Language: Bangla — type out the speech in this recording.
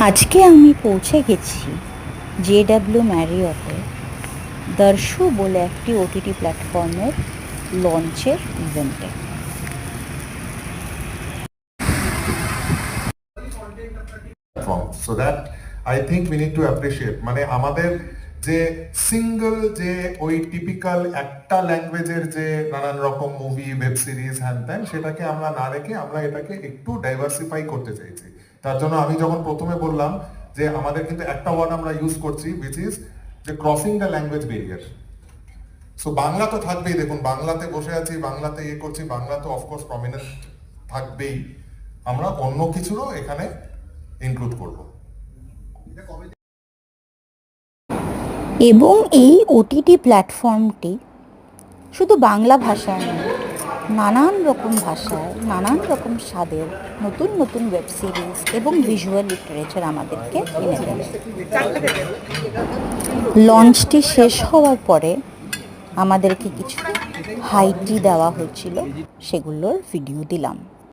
আজকে আমি পৌঁছে গেছি জেডাব্লিউ ম্যারিয়টে দর্শু বলে একটি ওটিটি প্ল্যাটফর্মের লঞ্চের ইভেন্টে। So that I think we need to appreciate মানে আমাদের যে সিঙ্গল যে ওই টিপিক্যাল একটা ল্যাঙ্গুয়েজের যে নানান রকম মুভি ওয়েব সিরিজ হ্যান ত্যান সেটাকে আমরা না রেখে আমরা এটাকে একটু ডাইভার্সিফাই করতে চাইছি। তার জন্য আমি যখন প্রথমে বললাম যে আমাদের কিন্তু একটা ওয়ার্ড আমরা ইউজ করছি উইচ ইজ যে crossing the language barrier. So Bangla তো থাকবেই, দেখুন বাংলাতে বসে আছি, বাংলাতে ইয়ে করছি, বাংলা তো অফকোর্স প্রমিনেন্ট থাকবেই, আমরা অন্য কিছুরও এখানে ইনক্লুড করব। এবং এই ওটিটি প্ল্যাটফর্মটি শুধু বাংলা ভাষায় নয়, নানান রকম ভাষায় নানান রকম স্বাদের নতুন নতুন ওয়েব সিরিজ এবং ভিজুয়াল লিটারেচার আমাদেরকে এনে দেবে। লঞ্চটি শেষ হওয়ার পরে আমাদেরকে কিছু হাই টি দেওয়া হয়েছিল, সেগুলোর ভিডিও দিলাম।